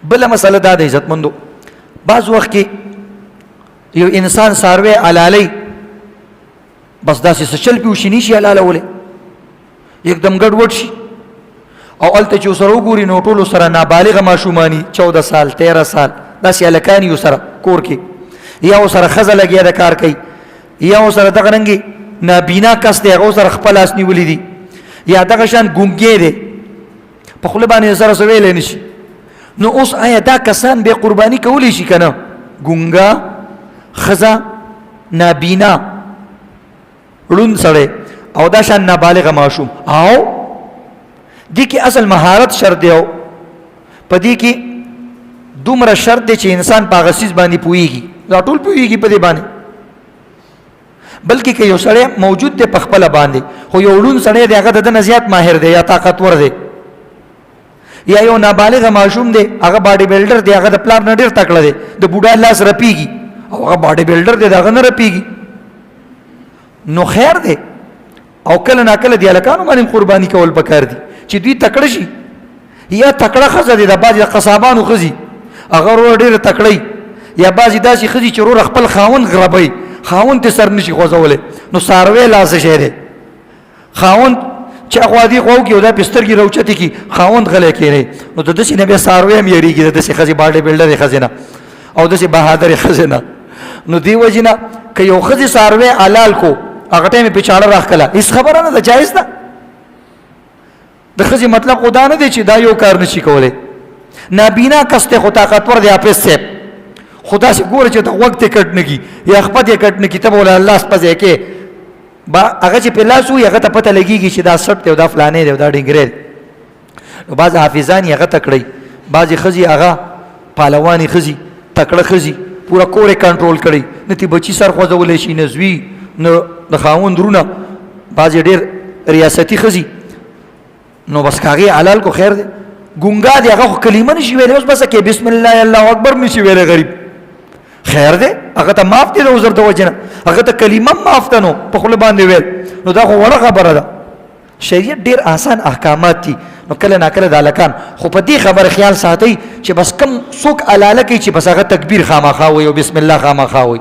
بل مسله دا د عزتمندو بعض وخت کې یو انسان ساروی علالي بس داسې سچل پیو شي نشي علالوله یکدم ګډوډ شي او الته چې سره وګوري نو ټولو سره نابالغ ماشومانی 14 سال 13 سال داسې الکانی یو سره کور کې یا سره خزه لګیا د کار کوي یا سره دغه رنګي نابینا کس دی هغه سره خپل اس نیولې دي یا دغه شان ګونګې دی په خپل باندې سره سویل نشي نو اوس آیا دا کسان به قرباني کولی شي کنه ګونګا خزه نابینا لون سره او دا شان نابالغ ماشوم او دي کې اصل مهارت شرط دی او په دې کې دومره شرط دی چې انسان په غسیز باندې پويږي دا ټول پويږي په دې باندې بلکې کې یو سړی موجود دی په خپل باندې خو یو لون سړی دی هغه د زیات ماهر دی یا طاقتور دی یا یو نابالغ ماشوم دی هغه باډي بلډر دی هغه د پلان نه ډیر تکړه دی د بوډا لاس رپیږي او هغه باډي بلډر دی هغه نه رپیږي نو خیر دی او کله نا کله دی الکانو باندې قرباني کول پکار دي چې دوی تکړه شي یا تکړه خزه دي د باج قصابانو خزي هغه ور ډیر تکړه یا باز داسي خزي چې ور خپل خاون غربي خاون ته سر نشي خوځولې نو ساروي لاس شهره خاون چې اخوادي خو کې دا پسترګي روچته کی خاون غلې کېره نو د دې نبی ساروي هم یریږي د دې خزي باډي بلډر خزینه او د دې بهادر خزینه نو دی وجنه ک یو خزي ساروي علال کو هغه ټیم په چاړه راخلا هیڅ خبره نه ده جایز ده د خزي مطلب خدا نه دی چې دا یو کار نشي کولای نابینا کسته خو طاقتور دی اپس سپ خدا سے ګوره چې ته وخت کټنه کی یا خپل کټنه کی ته ولا الله سپځه کې با هغه چې په لاس وي هغه ته پته لګيږي چې دا سټ دی او دا فلانه دی او دا ډنګره نو بعض حافظان هغه تکړی بعض خزي هغه پهلوانی خزي تکړه خزي پورا کور کنټرول کړي نتی بچی سر خوځولې شي نزوی نو د خاوند درونه بعض ډیر ریاستي خزي نو بس کاغي حلال کو خیر دی ګونګا دی هغه کلمه نشي ویلې اوس بس کې بسم الله الله اکبر نشي ویلې غریب خیر دی هغه ته معاف دي د عذر د وجنه هغه ته کلمه معاف تنو په خپل باندې ویل نو دا خو وړه خبره ده شریعت ډیر آسان احکامات دي نو کله نا کله د الکان خو په دې خبره خیال ساتي چې بس کم څوک علاله کوي چې بس هغه تکبیر خامخا وي او بسم الله خامخا وي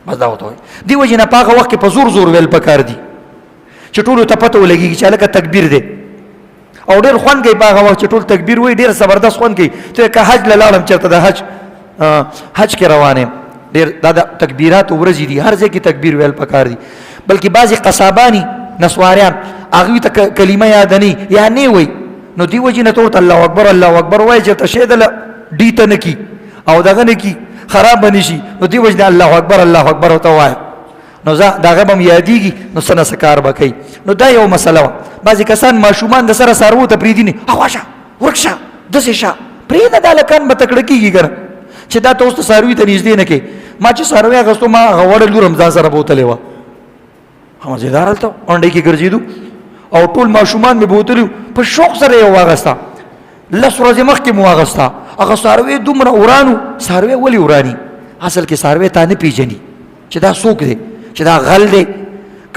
بس دا وته دی وجنه په هغه وخت کې په زور زور ویل پکار دي چې ټول ته پته ولګي چې الکه تکبیر دی او ډیر خوان کوي په هغه وخت چې ټول تکبیر وي ډیر زبردست خوان کوي چې که حج لاړم چرته د حج کې روانه ډیر دا تکبیرات ورځي دي هر ځای کې تکبیر ویل پکار دي بلکې بعضی قصابانی نسواریان هغه ته کلمه یاد نه یا نه وي نو دی وجنه ته الله اکبر وای چې تشهد ډیټ نه کی او دغه نه کی خراب نشي نو دی وجنه الله اکبر او ته وای نو دا غبم یادېږي نو سنه سکار بکای نو دا یو مسله بعضی کسان ماشومان د سره سارو ته پریدي نه اخواشه ورکشه دسه شه پرید د الکان متکړه کیږي ګر چې دا تاسو ساروي ته نږدې نه کې ما چې ساروي غستو ما غوړل رمضان سره بوتلې و هم زیدار ته اونډې کې ګرځیدو او ټول ماشومان می بوتلو په شوق سره یو واغستا لس ورځې مخکې مو واغستا هغه ساروي دومره ورانو ساروي ولی ورانی اصل کې ساروي ته نه پیژني چې دا څوک دی چې دا غل دی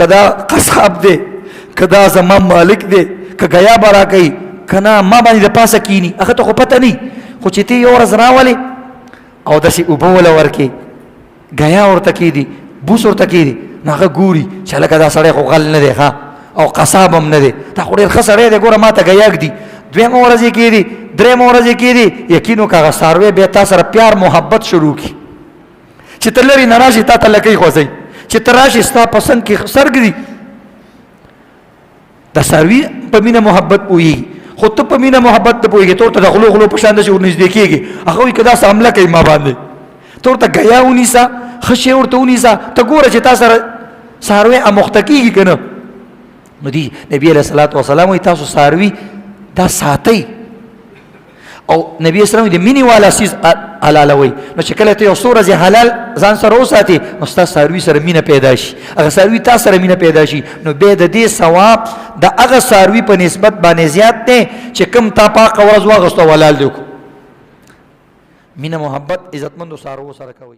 کدا قصاب دی کدا زما مالک دی کګیا برا کوي کنا ما باندې د پاسه کینی هغه ته خو پته نه خو چې تی یو ورځ راولي او داسې اوبه ولا ورکې غیا ورته کې دي بوس ورته کې دي هغه ګوري چې لکه دا سړی خو غل نه دی ښه او قصاب هم نه دی دا خو ډېر ښه سړی دی ګوره ما ته غیا ږدي دویمه ورځ کې دي درېمه ورځ کې دي یقین وکړه هغه ساروی بیا تا سره پیار محبت شروع کړي چې ته لرې نه راشي تا ته لکۍ خوځوي چې ته راشي ستا پسند کې سر ږدي د ساروي په مینه محبت پوهېږي خو ته په مینه محبت ته پوهېږي ته ورته د غلو په شان داسې ورنږدې کېږي هغه وایي که داسې حمله کوي ما باندې ته ورته ګیا ونیسه ښه شی ورته ونیسه ته ګوره چې تا سره ساروی اموخته کېږي که نه نو دی نبي علیه الصلاة وسلام وایي تاسو ساروي دا ساتئ او نبی اسلام د مینې والا سیز حلالوي نو چې کله ته یو څو ورځې حلال ځان سره وساتې نو ستا ساروي سره مینه پیدا شي هغه ساروي تا سره مینه پیدا شي نو بیا د دې ثواب د هغه ساروي په نسبت باندې زیات دی چې کوم تا پاکه ورځ واغسته او حلال دی وکړو مینه محبت عزتمندو څاروو سره کوئ